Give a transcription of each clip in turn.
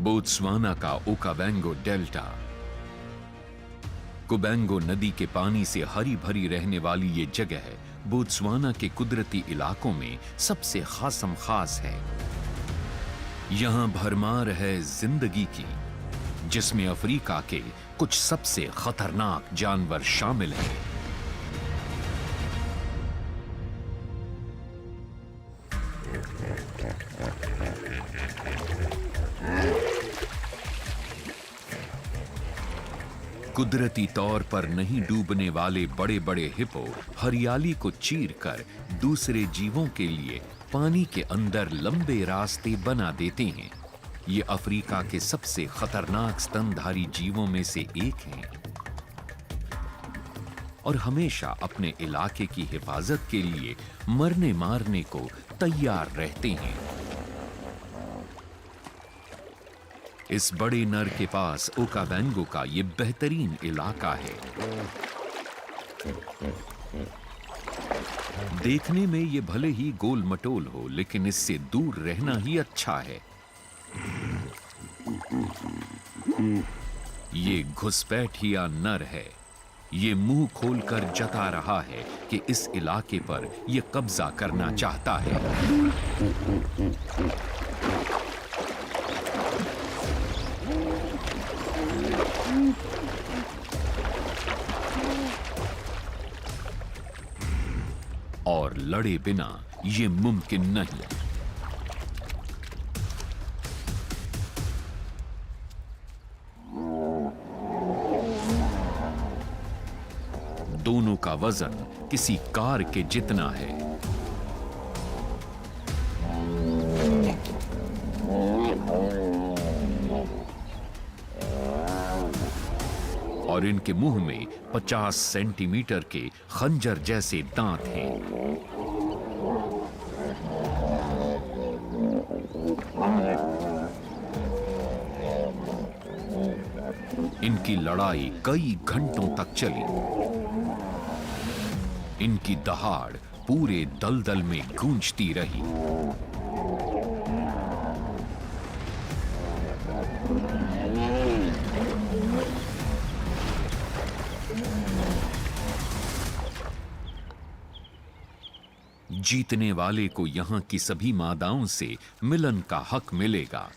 Botswana का ओकावैंगो delta. कुबैंगो नदी के पानी से हरी भरी रहने वाली ये जगह बोत्सवाना के कुदरती इलाकों में सबसे खासम खास है। यहां भरमार है जिंदगी की, जिसमें अफ्रीका के कुछ सबसे खतरनाक जानवर शामिल हैं। कुदरती तौर पर नहीं डूबने वाले बड़े बड़े हिप्पो हरियाली को चीरकर दूसरे जीवों के लिए पानी के अंदर लंबे रास्ते बना देते हैं। ये अफ्रीका के सबसे खतरनाक स्तनधारी जीवों में से एक हैं और हमेशा अपने इलाके की हिफाजत के लिए मरने मारने को तैयार रहते हैं। इस बड़े नर के पास ओकावैंगो का ये बेहतरीन इलाका है। देखने में ये भले ही गोल मटोल हो, लेकिन इससे दूर रहना ही अच्छा है। ये घुसपैठिया नर है। ये मुंह खोलकर जता रहा है कि इस इलाके पर ये कब्जा करना चाहता है। और लड़े बिना ये मुमकिन नहीं। दोनों का वजन किसी कार के जितना है। और इनके मुंह में 50 सेंटीमीटर के खंजर जैसे दांत हैं। इनकी लड़ाई कई घंटों तक चली। इनकी दहाड़ पूरे दलदल में गूंजती रही। जीतने वाले को यहां की सभी मादाओं से मिलन का हक मिलेगा।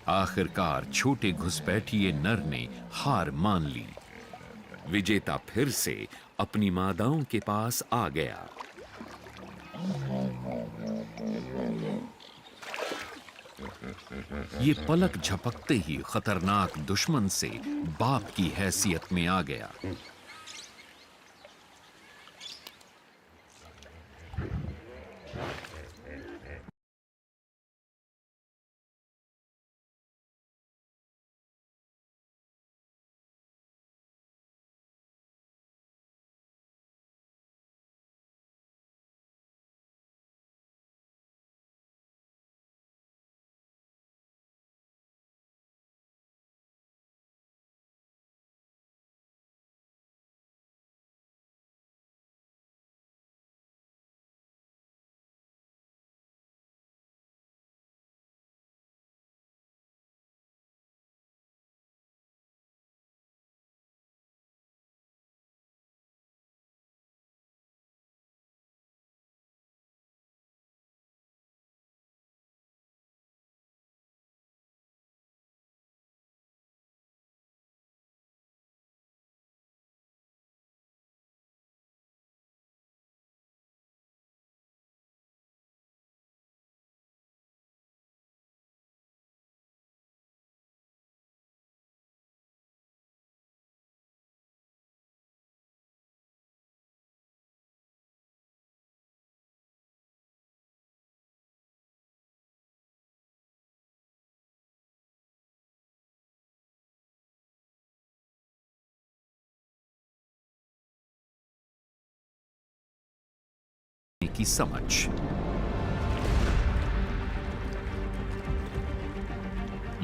आखिरकार छोटे घुसपैठिए नर ने हार मान ली। विजेता फिर से अपनी मादाओं के पास आ गया। ये पलक झपकते ही खतरनाक दुश्मन से बाप की हैसियत में आ गया। की समझ।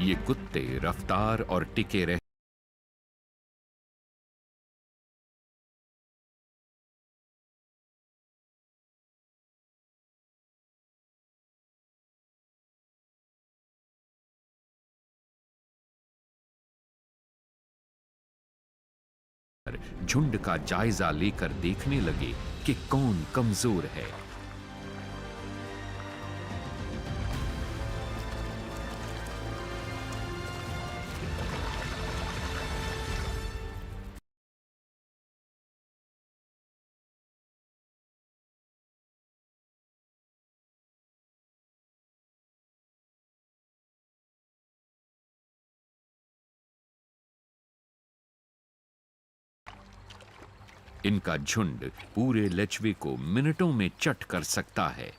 ये कुत्ते रफ्तार और टिके रह झुंड का जायजा लेकर देखने लगे कि कौन कमजोर है। इनका झुंड पूरे लेचवे को मिनटों में चट कर सकता है।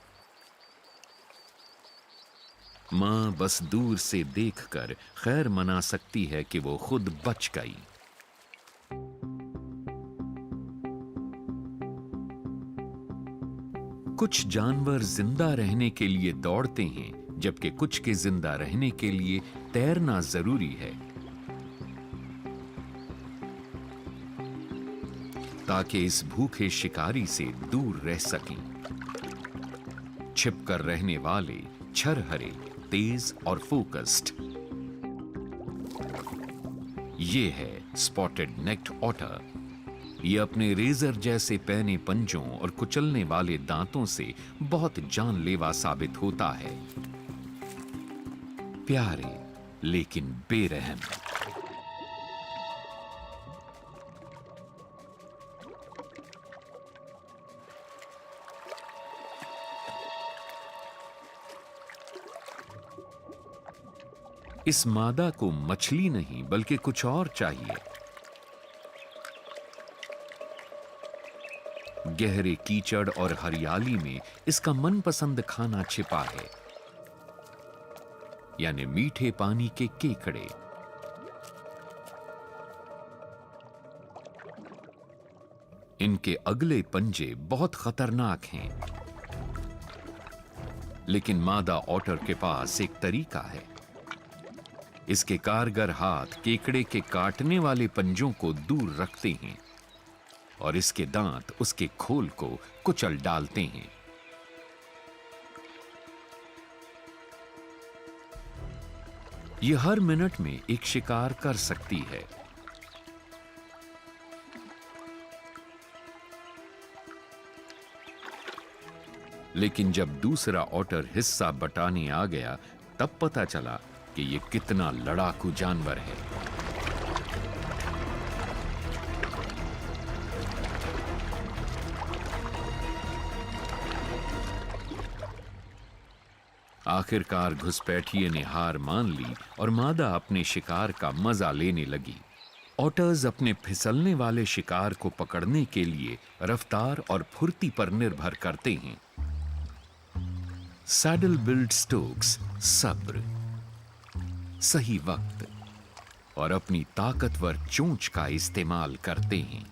मां बस दूर से देखकर खैर मना सकती है कि वो खुद बच गई। कुछ जानवर जिंदा रहने के लिए दौड़ते हैं, जबकि कुछ के जिंदा रहने के लिए तैरना जरूरी है, ताकि इस भूखे शिकारी से दूर रह सकें। छिपकर रहने वाले छरहरे, तेज और फोकस्ड। ये है स्पॉटेड नेक्ड ऑटर। ये अपने रेजर जैसे पैने पंजों और कुचलने वाले दांतों से बहुत जानलेवा साबित होता है। प्यारे लेकिन बेरहम। इस मादा को मछली नहीं बल्कि कुछ और चाहिए। गहरे कीचड़ और हरियाली में इसका मनपसंद खाना छिपा है, यानी मीठे पानी के केकड़े। इनके अगले पंजे बहुत खतरनाक हैं, लेकिन मादा ऑटर के पास एक तरीका है। इसके कारगर हाथ केकड़े के काटने वाले पंजों को दूर रखते हैं और इसके दांत उसके खोल को कुचल डालते हैं। यह हर मिनट में एक शिकार कर सकती है। लेकिन जब दूसरा ऑटर हिस्सा बटाने आ गया, तब पता चला कि यह कितना लड़ाकू जानवर है। आखिरकार घुसपैठिए ने हार मान ली और मादा अपने शिकार का मजा लेने लगी। ऑटर्स अपने फिसलने वाले शिकार को पकड़ने के लिए रफ्तार और फुर्ती पर निर्भर करते हैं। सैडल बिल्ड स्टोक्स सब्र, सही वक्त और अपनी ताकतवर चोंच का इस्तेमाल करते हैं।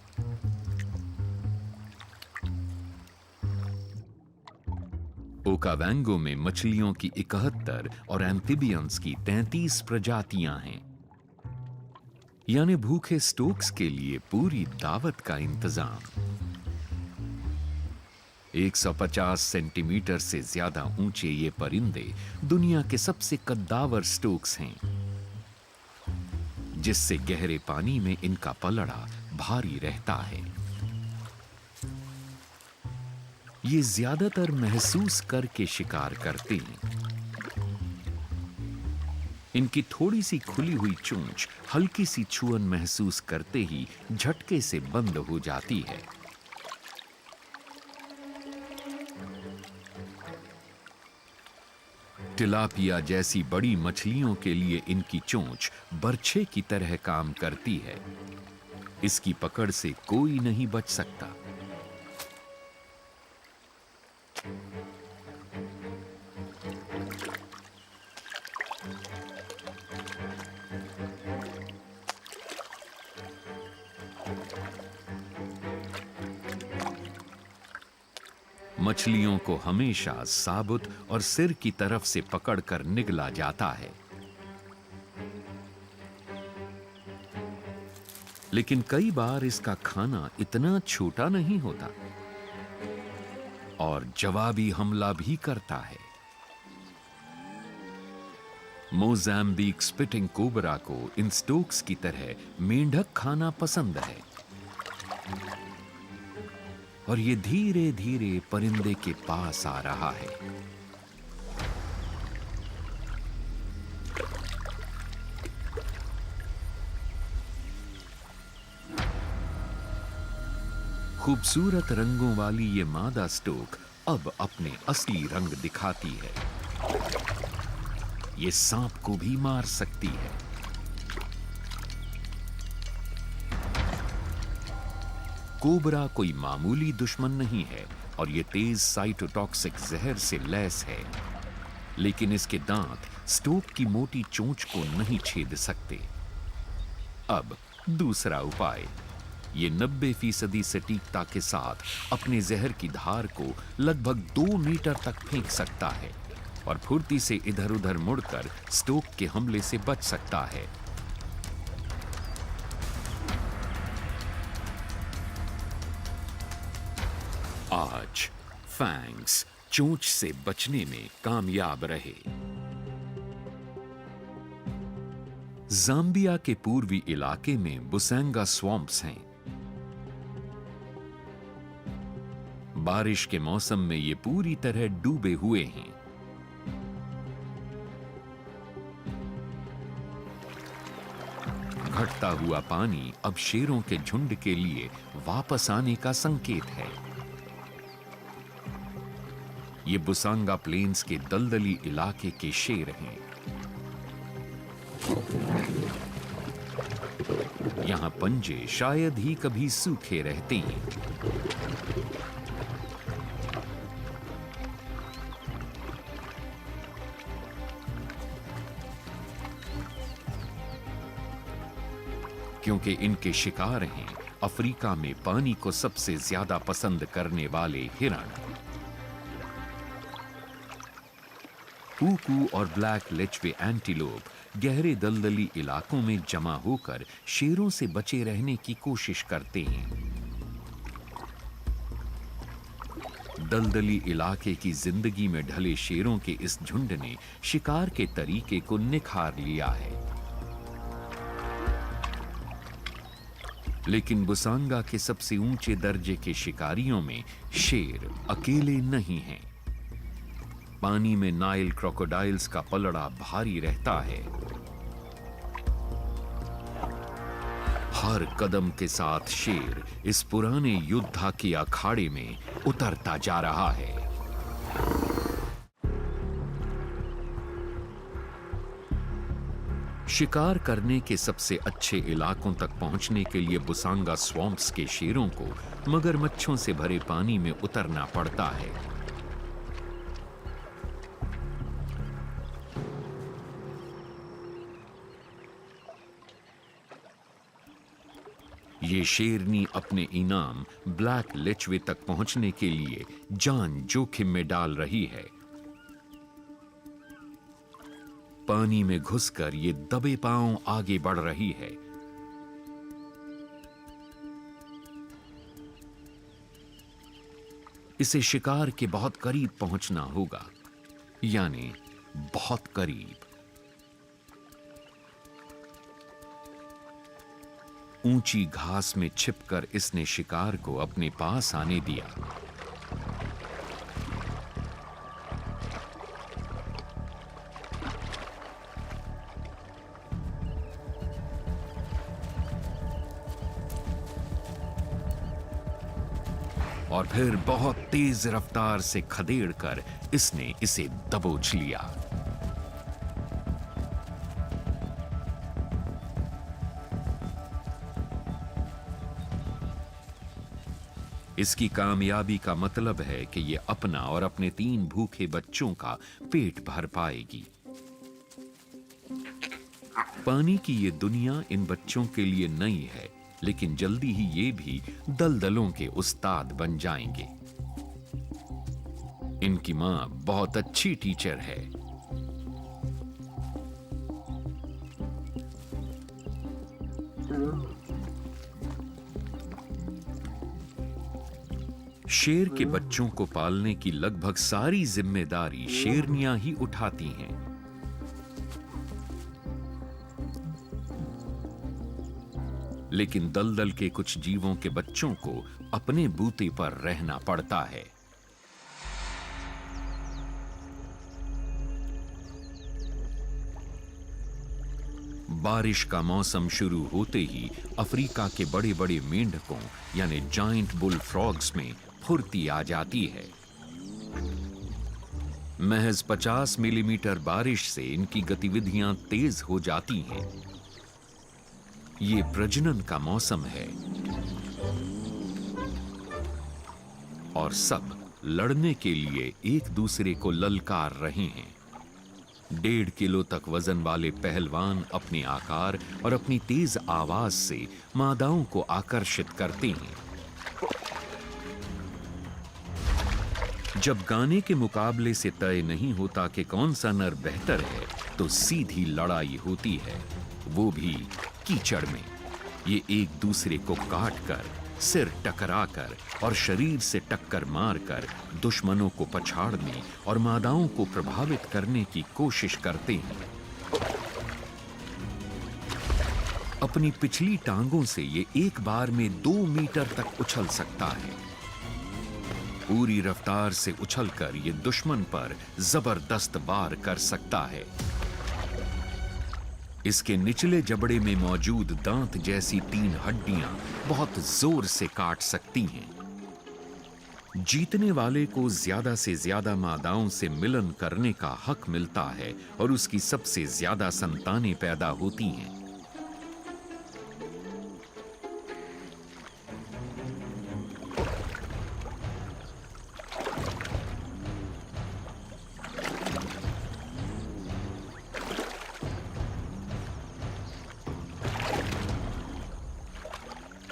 ओकावैंगो में मछलियों की 71 और एम्फिबियंस की 33 प्रजातियां हैं, यानी भूखे स्टोक्स के लिए पूरी दावत का इंतजाम। 150 सेंटीमीटर से ज्यादा ऊंचे ये परिंदे दुनिया के सबसे कद्दावर स्टोक्स हैं, जिससे गहरे पानी में इनका पलड़ा भारी रहता है। ये ज्यादातर महसूस करके शिकार करते हैं। इनकी थोड़ी सी खुली हुई चोंच हल्की सी छुअन महसूस करते ही झटके से बंद हो जाती है। टिलापिया जैसी बड़ी मछलियों के लिए इनकी चोंच बर्छे की तरह काम करती है। इसकी पकड़ से कोई नहीं बच सकता। मछलियों को हमेशा साबुत और सिर की तरफ से पकड़कर निगला जाता है, लेकिन कई बार इसका खाना इतना छोटा नहीं होता और जवाबी हमला भी करता है। मोज़ाम्बिक स्पिटिंग कोबरा को इन स्टोक्स की तरह मेंढक खाना पसंद है, और ये धीरे धीरे परिंदे के पास आ रहा है। खूबसूरत रंगों वाली ये मादा स्टोक अब अपने असली रंग दिखाती है। ये सांप को भी मार सकती है। कोबरा कोई मामूली दुश्मन नहीं है और ये तेज साइटोटॉक्सिक जहर से लैस है, लेकिन इसके दांत स्टोक की मोटी चोंच को नहीं छेद सकते। अब दूसरा उपाय। ये 90% सटीकता के साथ अपने जहर की धार को लगभग 2 मीटर तक फेंक सकता है और फुर्ती से इधर उधर मुड़कर स्टोक के हमले से बच सकता है। आज फैंग्स चोंच से बचने में कामयाब रहे। जाम्बिया के पूर्वी इलाके में बुसैंगा स्वॉम्प्स हैं। बारिश के मौसम में ये पूरी तरह डूबे हुए हैं। घटता हुआ पानी अब शेरों के झुंड के लिए वापस आने का संकेत है। ये बुसांगा प्लेन्स के दलदली इलाके के शेर हैं। यहां पंजे शायद ही कभी सूखे रहते हैं। क्योंकि इनके शिकार हैं अफ्रीका में पानी को सबसे ज्यादा पसंद करने वाले हिरण। पूकू और ब्लैक लेचवे एंटीलोप गहरे दलदली इलाकों में जमा होकर शेरों से बचे रहने की कोशिश करते हैं। दलदली इलाके की जिंदगी में ढले शेरों के इस झुंड ने शिकार के तरीके को निखार लिया है। लेकिन बुसांगा के सबसे ऊंचे दर्जे के शिकारियों में शेर अकेले नहीं हैं। पानी में नाइल क्रोकोडाइल्स का पलड़ा भारी रहता है। हर कदम के साथ शेर इस पुराने योद्धा के अखाड़े में उतरता जा रहा है। शिकार करने के सबसे अच्छे इलाकों तक पहुंचने के लिए बुसांगा स्वॉम्प्स के शेरों को मगरमच्छों से भरे पानी में उतरना पड़ता है। ये शेरनी अपने इनाम ब्लैक लेचवे तक पहुंचने के लिए जान जोखिम में डाल रही है। पानी में घुसकर ये दबे पांव आगे बढ़ रही है। इसे शिकार के बहुत करीब पहुंचना होगा, यानी बहुत करीब। ऊंची घास में छिपकर इसने शिकार को अपने पास आने दिया। और फिर बहुत तेज रफ्तार से खदेड़कर इसने इसे दबोच लिया। इसकी कामयाबी का मतलब है कि ये अपना और अपने 3 भूखे बच्चों का पेट भर पाएगी। पानी की ये दुनिया इन बच्चों के लिए नई है, लेकिन जल्दी ही ये भी दलदलों के उस्ताद बन जाएंगे। इनकी मां बहुत अच्छी टीचर है। शेर के बच्चों को पालने की लगभग सारी जिम्मेदारी शेरनियां ही उठाती हैं। लेकिन दलदल के कुछ जीवों के बच्चों को अपने बूते पर रहना पड़ता है। बारिश का मौसम शुरू होते ही अफ्रीका के बड़े बड़े मेंढकों यानी जायंट बुल फ्रॉग्स में फुर्ती आ जाती है। महज 50 मिलीमीटर बारिश से इनकी गतिविधियां तेज हो जाती हैं। ये प्रजनन का मौसम है और सब लड़ने के लिए एक दूसरे को ललकार रहे हैं। 1.5 किलो तक वजन वाले पहलवान अपने आकार और अपनी तेज आवाज से मादाओं को आकर्षित करते हैं। जब गाने के मुकाबले से तय नहीं होता कि कौन सा नर बेहतर है, तो सीधी लड़ाई होती है, वो भी कीचड़ में। ये एक दूसरे को काटकर, सिर टकराकर और शरीर से टक्कर मारकर दुश्मनों को पछाड़ने और मादाओं को प्रभावित करने की कोशिश करते हैं। अपनी पिछली टांगों से ये एक बार में 2 मीटर तक उछल सकता है। पूरी रफ्तार से उछलकर ये दुश्मन पर जबरदस्त वार कर सकता है। इसके निचले जबड़े में मौजूद दांत जैसी 3 हड्डियां बहुत जोर से काट सकती हैं। जीतने वाले को ज्यादा से ज्यादा मादाओं से मिलन करने का हक मिलता है और उसकी सबसे ज्यादा संतानें पैदा होती हैं।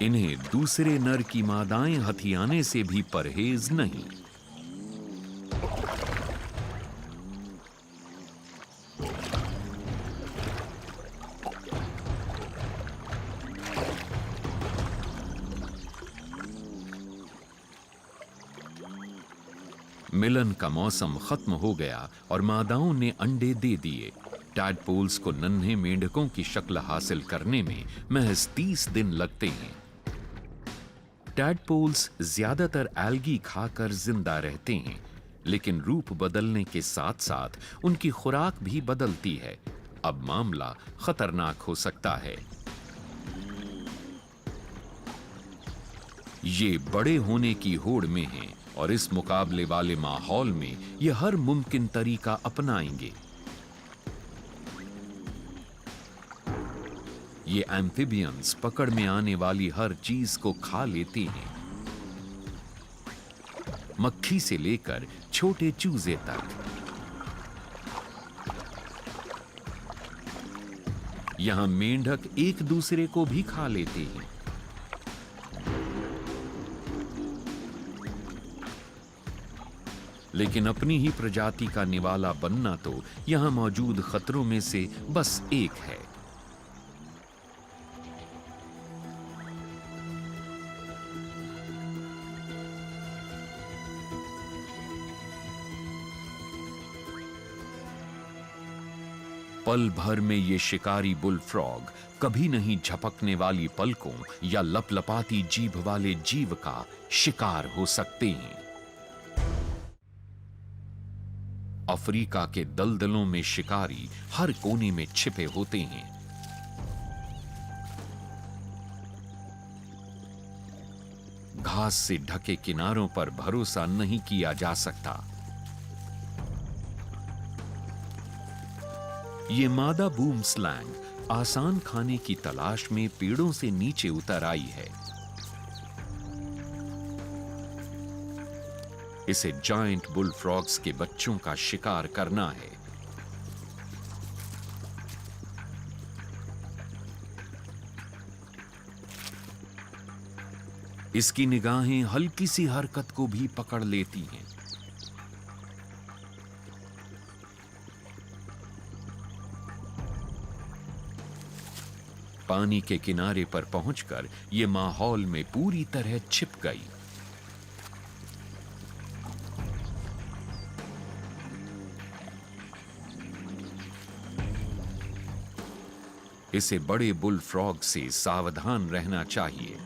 इन्हें दूसरे नर की मादाएं हथियाने से भी परहेज नहीं। मिलन का मौसम खत्म हो गया और मादाओं ने अंडे दे दिए। टैडपोल्स को नन्हे मेंढकों की शक्ल हासिल करने में महज 30 दिन लगते हैं। टैडपोल्स ज्यादातर एल्गी खाकर जिंदा रहते हैं, लेकिन रूप बदलने के साथ साथ उनकी खुराक भी बदलती है। अब मामला खतरनाक हो सकता है। ये बड़े होने की होड़ में हैं और इस मुकाबले वाले माहौल में ये हर मुमकिन तरीका अपनाएंगे। ये एम्फिबियंस पकड़ में आने वाली हर चीज को खा लेते हैं, मक्खी से लेकर छोटे चूजे तक। यहां मेंढक एक दूसरे को भी खा लेते हैं। लेकिन अपनी ही प्रजाति का निवाला बनना तो यहां मौजूद खतरों में से बस एक है। पल भर में ये शिकारी बुल फ्रॉग कभी नहीं झपकने वाली पलकों या लपलपाती जीभ वाले जीव का शिकार हो सकते हैं। अफ्रीका के दलदलों में शिकारी हर कोने में छिपे होते हैं। घास से ढके किनारों पर भरोसा नहीं किया जा सकता। ये मादा बूम स्लैंग आसान खाने की तलाश में पेड़ों से नीचे उतर आई है। इसे जायंट बुल फ्रॉग्स के बच्चों का शिकार करना है। इसकी निगाहें हल्की सी हरकत को भी पकड़ लेती हैं। पानी के किनारे पर पहुंचकर यह माहौल में पूरी तरह छिप गई। इसे बड़े बुल फ्रॉग से सावधान रहना चाहिए।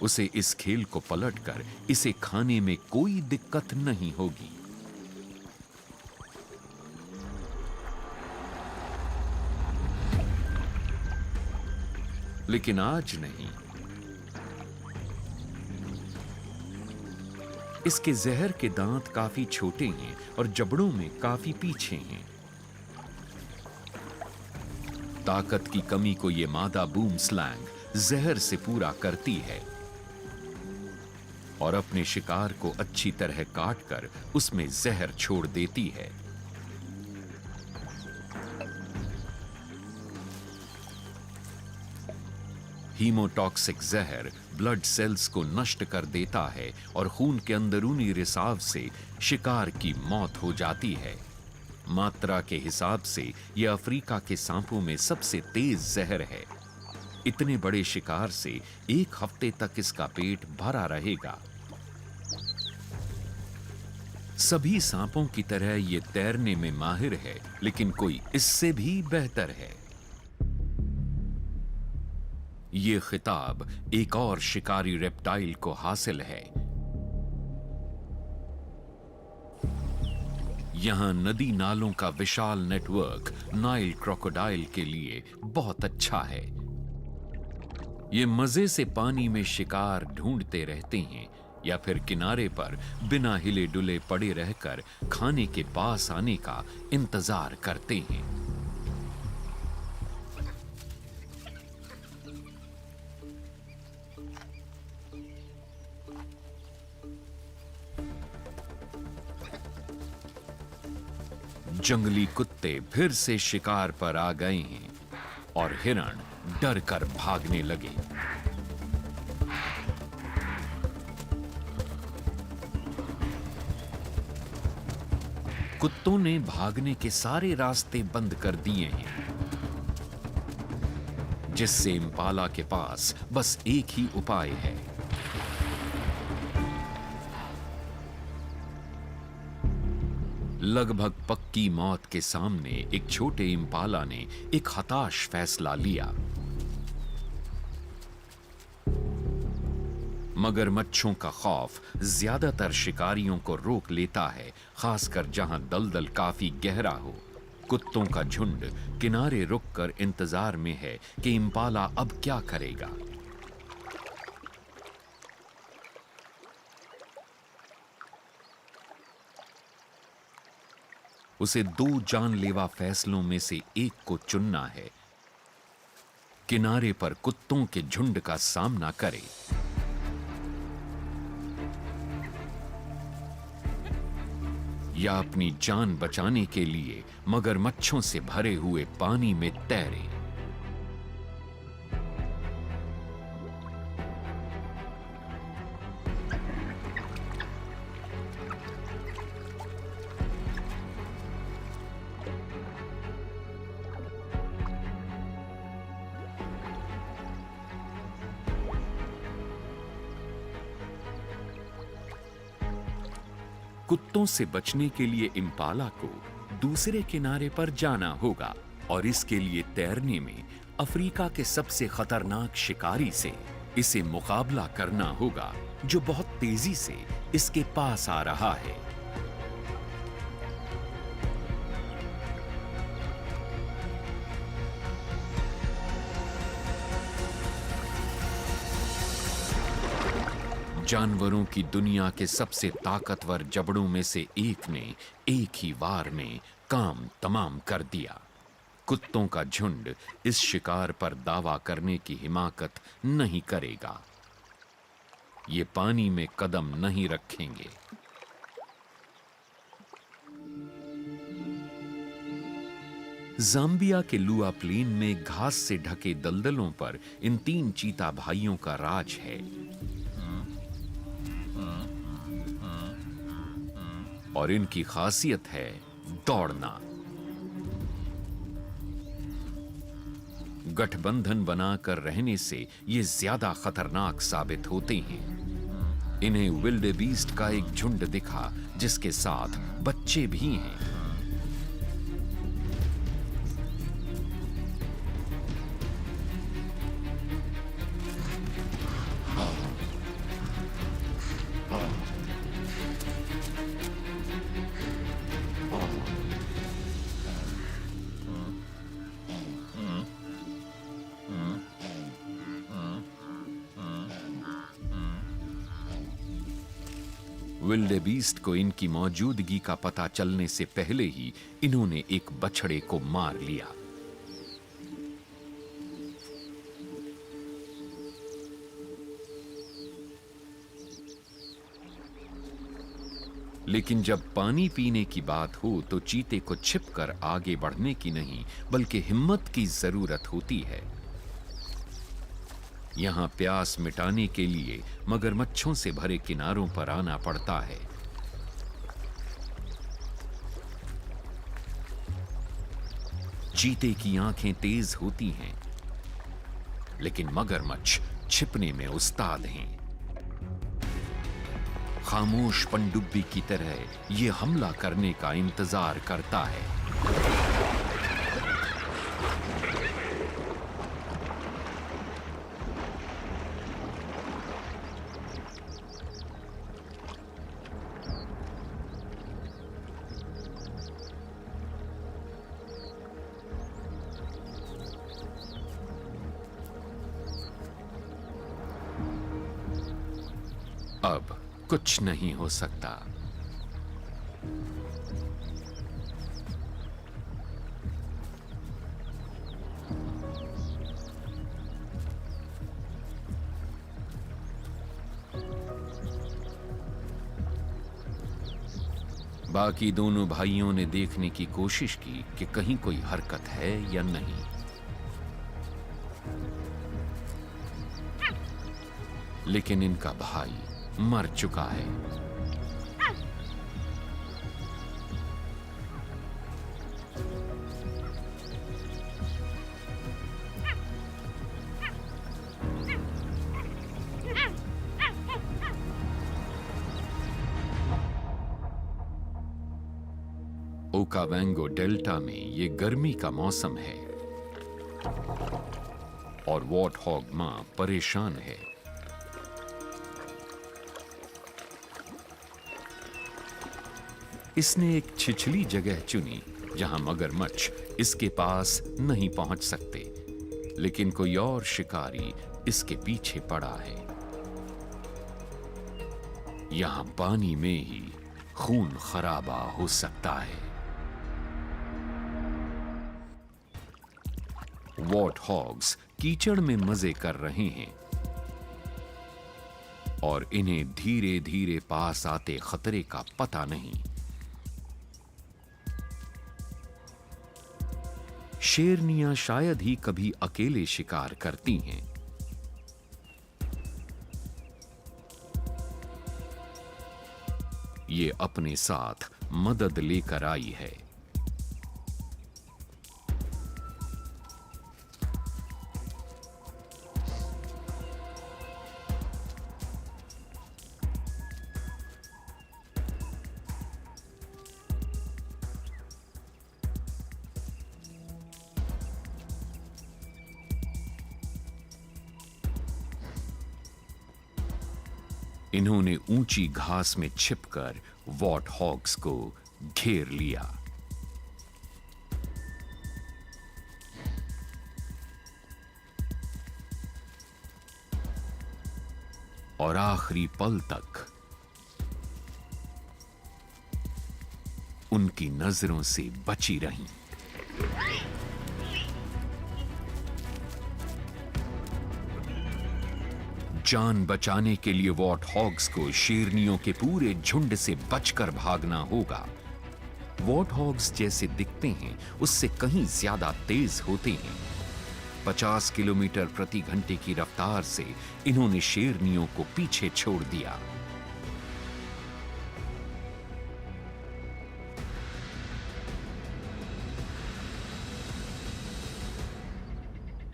उसे इस खेल को पलटकर इसे खाने में कोई दिक्कत नहीं होगी। लेकिन आज नहीं। इसके जहर के दांत काफी छोटे हैं और जबड़ों में काफी पीछे हैं। ताकत की कमी को यह मादा बूम स्लैंग जहर से पूरा करती है और अपने शिकार को अच्छी तरह काटकर उसमें जहर छोड़ देती है। हीमोटॉक्सिक जहर ब्लड सेल्स को नष्ट कर देता है और खून के अंदरूनी रिसाव से शिकार की मौत हो जाती है। मात्रा के हिसाब से यह अफ्रीका के सांपों में सबसे तेज जहर है। इतने बड़े शिकार से 1 हफ्ते तक इसका पेट भरा रहेगा। सभी सांपों की तरह यह तैरने में माहिर है, लेकिन कोई इससे भी बेहतर है। ये खिताब एक और शिकारी रेप्टाइल को हासिल है। यहां नदी नालों का विशाल नेटवर्क नाइल क्रोकोडाइल के लिए बहुत अच्छा है। ये मजे से पानी में शिकार ढूंढते रहते हैं या फिर किनारे पर बिना हिले डुले पड़े रहकर खाने के पास आने का इंतजार करते हैं। जंगली कुत्ते फिर से शिकार पर आ गए हैं और हिरण डर कर भागने लगे। कुत्तों ने भागने के सारे रास्ते बंद कर दिए हैं, जिससे इम्पाला के पास बस एक ही उपाय है। लगभग पक्की मौत के सामने एक छोटे इम्पाला ने एक हताश फैसला लिया। मगरमच्छों का खौफ ज्यादातर शिकारियों को रोक लेता है, खासकर जहां दलदल काफी गहरा हो। कुत्तों का झुंड किनारे रुककर इंतजार में है कि इम्पाला अब क्या करेगा। उसे 2 जानलेवा फैसलों में से एक को चुनना है। किनारे पर कुत्तों के झुंड का सामना करे या अपनी जान बचाने के लिए मगरमच्छों से भरे हुए पानी में तैरे। कुत्तों से बचने के लिए इम्पाला को दूसरे किनारे पर जाना होगा और इसके लिए तैरने में अफ्रीका के सबसे खतरनाक शिकारी से इसे मुकाबला करना होगा, जो बहुत तेजी से इसके पास आ रहा है। जानवरों की दुनिया के सबसे ताकतवर जबड़ों में से एक ने एक ही वार में काम तमाम कर दिया। कुत्तों का झुंड इस शिकार पर दावा करने की हिमाकत नहीं करेगा। ये पानी में कदम नहीं रखेंगे। जाम्बिया के लुआ प्लेन में घास से ढके दलदलों पर इन 3 चीता भाइयों का राज है और इनकी खासियत है दौड़ना। गठबंधन बनाकर रहने से ये ज्यादा खतरनाक साबित होते हैं। इन्हें विल्डेबीस्ट का एक झुंड दिखा जिसके साथ बच्चे भी हैं। विल्डेबीस्ट को इनकी मौजूदगी का पता चलने से पहले ही इन्होंने एक बछड़े को मार लिया। लेकिन जब पानी पीने की बात हो तो चीते को छिपकर आगे बढ़ने की नहीं बल्कि हिम्मत की जरूरत होती है। यहां प्यास मिटाने के लिए मगरमच्छों से भरे किनारों पर आना पड़ता है। चीते की आंखें तेज होती हैं, लेकिन मगरमच्छ छिपने में उस्ताद हैं। खामोश पनडुब्बी की तरह यह हमला करने का इंतजार करता है। अब कुछ नहीं हो सकता। बाकी दोनों भाइयों ने देखने की कोशिश की कि कहीं कोई हरकत है या नहीं। लेकिन इनका भाई मर चुका है। ओकावैंगो डेल्टा में ये गर्मी का मौसम है और वॉर्टहॉग मां परेशान है। इसने एक छिछली जगह चुनी जहां मगरमच्छ इसके पास नहीं पहुंच सकते, लेकिन कोई और शिकारी इसके पीछे पड़ा है। यहां पानी में ही खून खराबा हो सकता है। वॉर्टहॉग्स कीचड़ में मजे कर रहे हैं और इन्हें धीरे धीरे पास आते खतरे का पता नहीं। शेरनियां शायद ही कभी अकेले शिकार करती हैं। ये अपने साथ मदद लेकर आई है। इन्होंने ऊंची घास में छिपकर वॉर्टहॉग्स को घेर लिया। और आखिरी पल तक उनकी नजरों से बची रहीं। जान बचाने के लिए वॉर्टहॉग्स को शेरनियों के पूरे झुंड से बचकर भागना होगा। वॉर्टहॉग्स जैसे दिखते हैं उससे कहीं ज्यादा तेज होते हैं। 50 किलोमीटर प्रति घंटे की रफ्तार से इन्होंने शेरनियों को पीछे छोड़ दिया।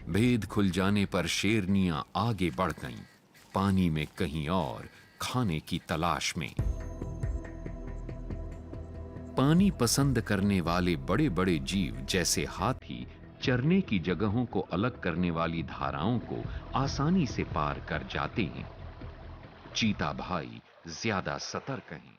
भेद खुल जाने पर शेरनियां आगे बढ़ गईं, पानी में कहीं और खाने की तलाश में। पानी पसंद करने वाले बड़े बड़े जीव जैसे हाथी चरने की जगहों को अलग करने वाली धाराओं को आसानी से पार कर जाते हैं। चीता भाई ज्यादा सतर्क हैं।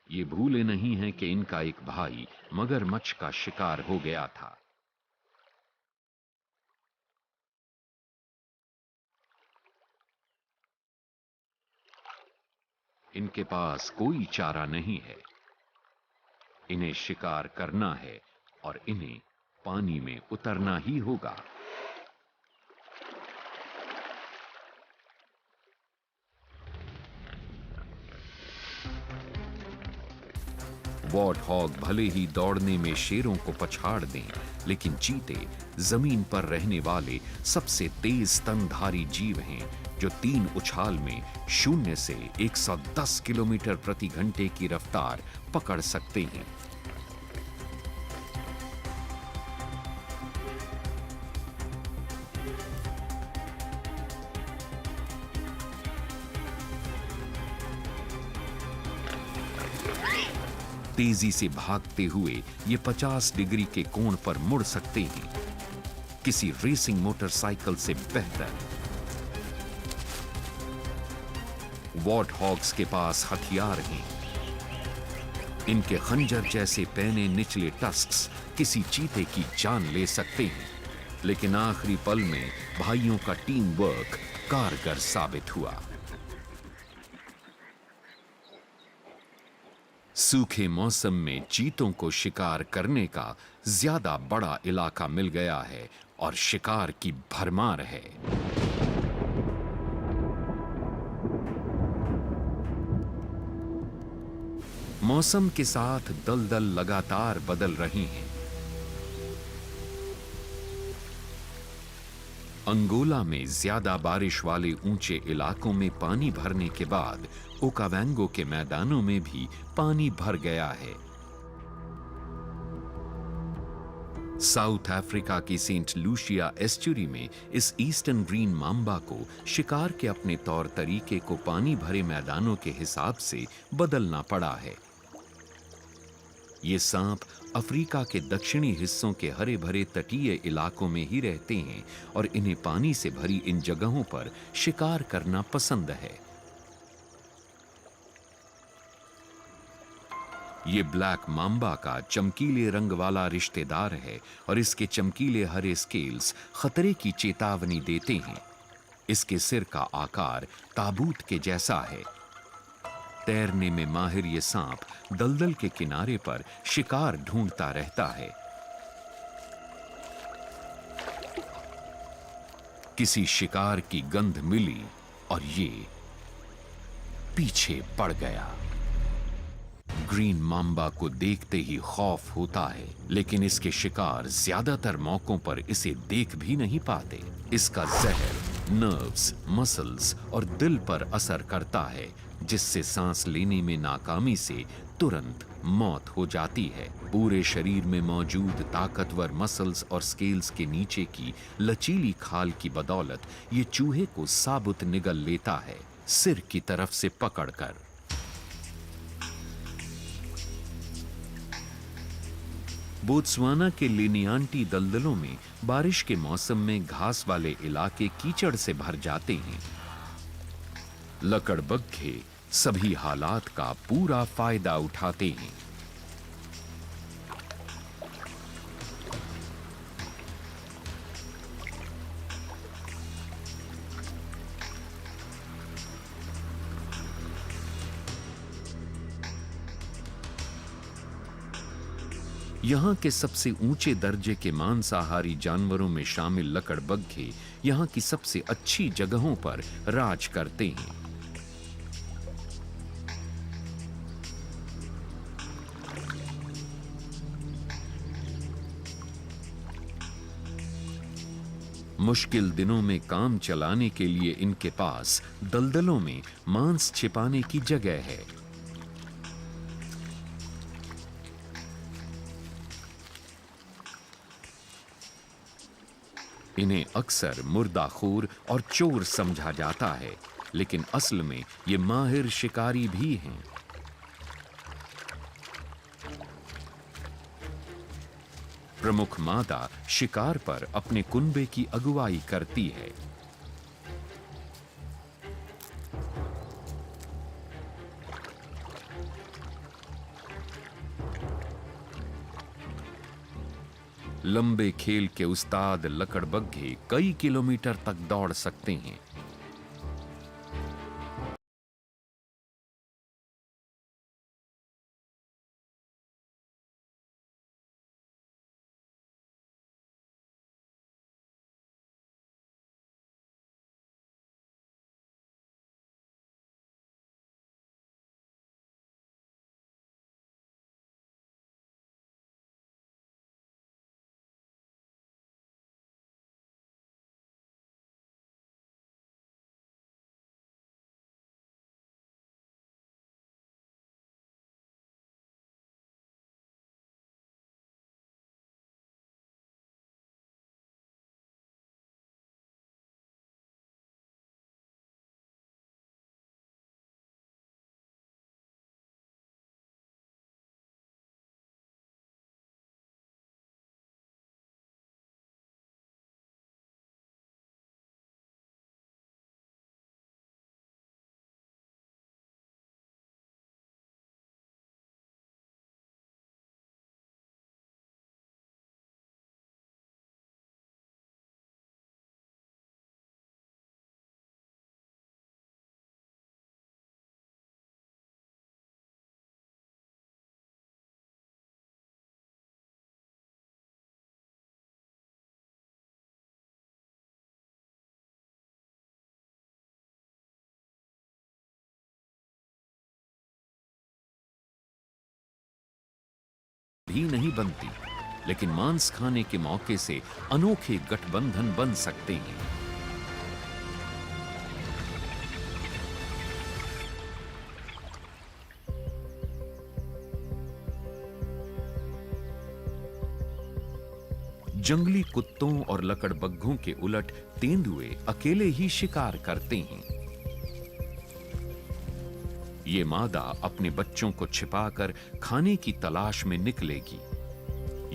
ये भूले नहीं हैं कि इनका एक भाई मगरमच्छ का शिकार हो गया था। इनके पास कोई चारा नहीं है। इन्हें शिकार करना है और इन्हें पानी में उतरना ही होगा। वॉर्ट हॉग भले ही दौड़ने में शेरों को पछाड़ दें, लेकिन चीते जमीन पर रहने वाले सबसे तेज स्तनधारी जीव हैं, जो 3 उछाल में 0 से 110 किलोमीटर प्रति घंटे की रफ्तार पकड़ सकते हैं। तेजी से भागते हुए ये 50 डिग्री के कोण पर मुड़ सकते हैं, किसी रेसिंग मोटरसाइकिल से बेहतर। वॉर्ट हॉग्स के पास हथियार हैं। इनके खंजर जैसे पैने निचले टस्क्स किसी चीते की जान ले सकते हैं, लेकिन आखिरी पल में भाइयों का टीम वर्क कारगर साबित हुआ। सूखे मौसम में चीतों को शिकार करने का ज्यादा बड़ा इलाका मिल गया है और शिकार की भरमार है। मौसम के साथ दलदल लगातार बदल रही हैं। अंगोला में ज्यादा बारिश वाले ऊंचे इलाकों में पानी भरने के बाद ओकावैंगो के मैदानों में भी पानी भर गया है। साउथ अफ्रीका की सेंट लूसिया एस्चुरी में इस ईस्टर्न ग्रीन मांबा को शिकार के अपने तौर तरीके को पानी भरे मैदानों के हिसाब से बदलना पड़ा है। ये सांप अफ्रीका के दक्षिणी हिस्सों के हरे भरे तटीय इलाकों में ही रहते हैं और इन्हें पानी से भरी इन जगहों पर शिकार करना पसंद है। ये ब्लैक मांबा का चमकीले रंग वाला रिश्तेदार है और इसके चमकीले हरे स्केल्स खतरे की चेतावनी देते हैं। इसके सिर का आकार ताबूत के जैसा है। तैरने में माहिर ये सांप दलदल के किनारे पर शिकार ढूंढता रहता है। किसी शिकार की गंध मिली और ये पीछे पड़ गया। ग्रीन मांबा को देखते ही खौफ होता है, लेकिन इसके शिकार ज्यादातर मौकों पर इसे देख भी नहीं पाते। इसका जहर नर्व्स, मसल्स और दिल पर असर करता है, जिससे सांस लेने में नाकामी से तुरंत मौत हो जाती है। पूरे शरीर में मौजूद ताकतवर मसल्स और स्केल्स के नीचे की लचीली खाल की बदौलत ये चूहे को साबुत निगल लेता है, सिर की तरफ से पकड़कर। बोत्सवाना के लिनियांटी दलदलों में बारिश के मौसम में घास वाले इलाके कीचड़ से भर जाते हैं। लकड़बग्घे सभी हालात का पूरा फायदा उठाते हैं। यहाँ के सबसे ऊंचे दर्जे के मांसाहारी जानवरों में शामिल लकड़बग्घे यहाँ की सबसे अच्छी जगहों पर राज करते हैं। मुश्किल दिनों में काम चलाने के लिए इनके पास दलदलों में मांस छिपाने की जगह है। इन्हें अक्सर मुर्दाखोर और चोर समझा जाता है, लेकिन असल में ये माहिर शिकारी भी हैं। प्रमुख मादा शिकार पर अपने कुनबे की अगुवाई करती है। लंबे खेल के उस्ताद लकड़बग्घे कई किलोमीटर तक दौड़ सकते हैं। भी नहीं बनती, लेकिन मांस खाने के मौके से अनोखे गठबंधन बन सकते हैं। जंगली कुत्तों और लकड़बग्घों के उलट तेंदुए अकेले ही शिकार करते हैं। ये मादा अपने बच्चों को छिपाकर खाने की तलाश में निकलेगी।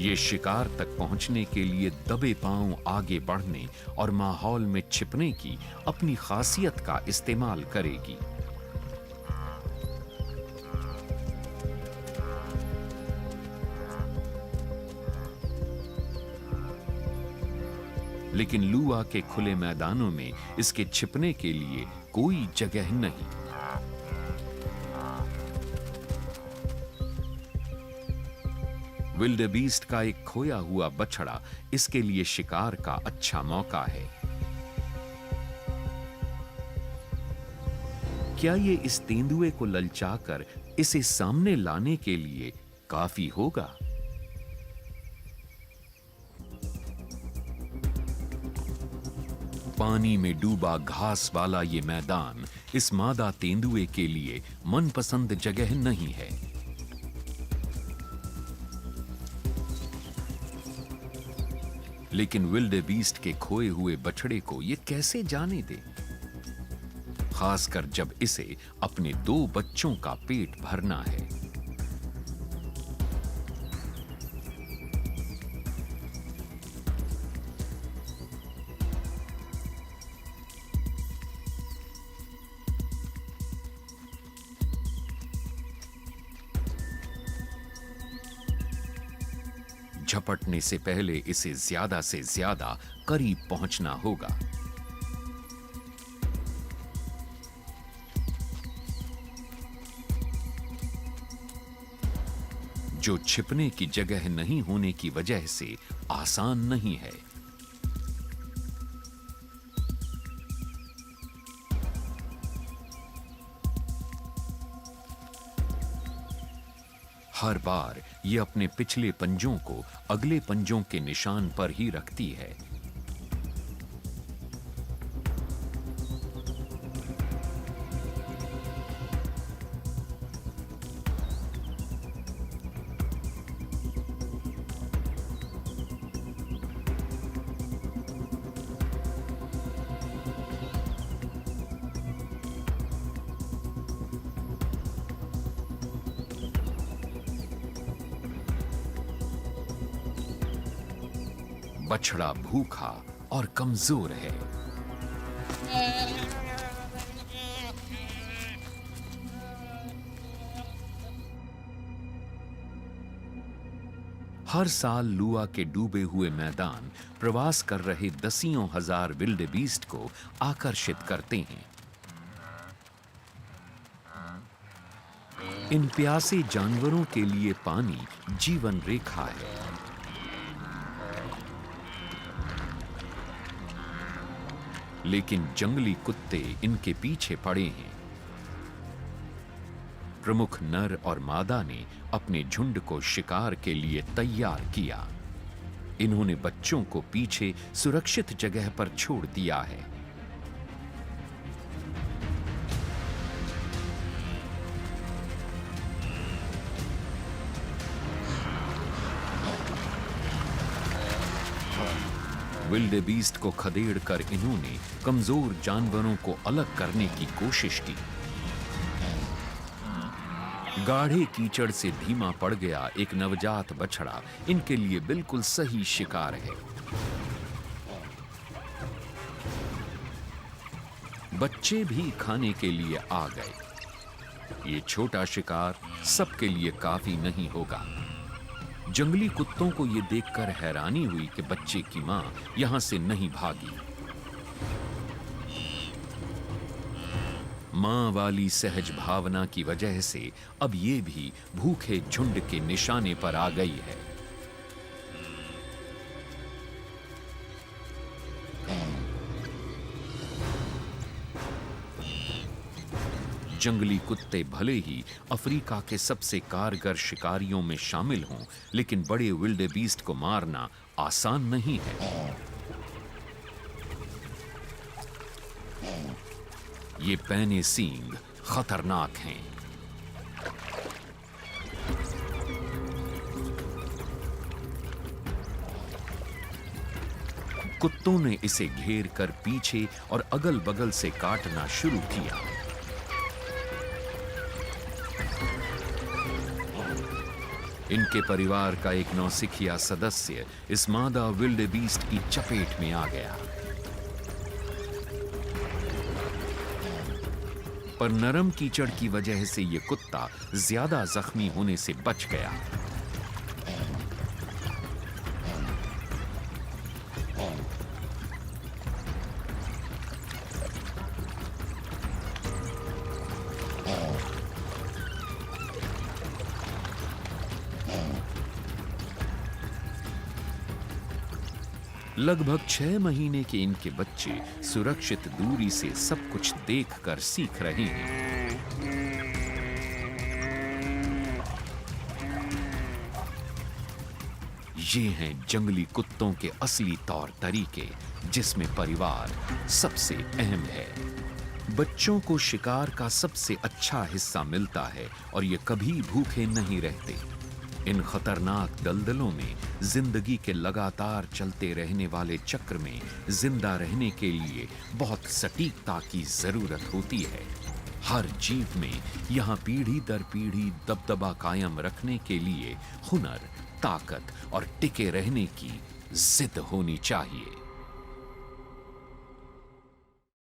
ये शिकार तक पहुंचने के लिए दबे पांव आगे बढ़ने और माहौल में छिपने की अपनी खासियत का इस्तेमाल करेगी। लेकिन लुआ के खुले मैदानों में इसके छिपने के लिए कोई जगह नहीं। विल्डेबीस्ट का एक खोया हुआ बछड़ा इसके लिए शिकार का अच्छा मौका है। क्या ये इस तेंदुए को ललचाकर इसे सामने लाने के लिए काफी होगा? पानी में डूबा घास वाला ये मैदान इस मादा तेंदुए के लिए मनपसंद जगह नहीं है। लेकिन विल्डेबीस्ट के खोए हुए बछड़े को ये कैसे जाने दे, खासकर जब इसे अपने 2 बच्चों का पेट भरना है। झपटने से पहले इसे ज्यादा से ज्यादा करीब पहुंचना होगा। जो छिपने की जगह नहीं होने की वजह से आसान नहीं है। हर बार ये अपने पिछले पंजों को अगले पंजों के निशान पर ही रखती है। बछड़ा भूखा और कमजोर है। हर साल लुआ के डूबे हुए मैदान प्रवास कर रहे दसियों हजार विल्डेबीस्ट को आकर्षित करते हैं। इन प्यासे जानवरों के लिए पानी जीवन रेखा है। लेकिन जंगली कुत्ते इनके पीछे पड़े हैं। प्रमुख नर और मादा ने अपने झुंड को शिकार के लिए तैयार किया। इन्होंने बच्चों को पीछे सुरक्षित जगह पर छोड़ दिया है। विल्डेबीस्ट को खदेड़कर इन्होंने कमजोर जानवरों को अलग करने की कोशिश की। गाढ़े कीचड़ से धीमा पड़ गया एक नवजात बछड़ा इनके लिए बिल्कुल सही शिकार है। बच्चे भी खाने के लिए आ गए। ये छोटा शिकार सबके लिए काफी नहीं होगा। जंगली कुत्तों को यह देखकर हैरानी हुई कि बच्चे की मां यहां से नहीं भागी। मां वाली सहज भावना की वजह से अब ये भी भूखे झुंड के निशाने पर आ गई है। जंगली कुत्ते भले ही अफ्रीका के सबसे कारगर शिकारियों में शामिल हों, लेकिन बड़े विल्डेबीस्ट को मारना आसान नहीं है। ये पैने सींग खतरनाक हैं। कुत्तों ने इसे घेर कर पीछे और अगल बगल से काटना शुरू किया। इनके परिवार का एक नौसिखिया सदस्य इस मादा विल्डेबीस्ट की चपेट में आ गया, पर नरम कीचड़ की वजह से यह कुत्ता ज्यादा जख्मी होने से बच गया। लगभग 6 महीने के इनके बच्चे सुरक्षित दूरी से सब कुछ देखकर सीख रहे हैं। ये हैं जंगली कुत्तों के असली तौर तरीके, जिसमें परिवार सबसे अहम है। बच्चों को शिकार का सबसे अच्छा हिस्सा मिलता है और ये कभी भूखे नहीं रहते। इन खतरनाक दलदलों में जिंदगी के लगातार चलते रहने वाले चक्र में जिंदा रहने के लिए बहुत सटीकता की जरूरत होती है। हर जीव में यहाँ पीढ़ी दर पीढ़ी दबदबा कायम रखने के लिए हुनर, ताकत और टिके रहने की जिद होनी चाहिए।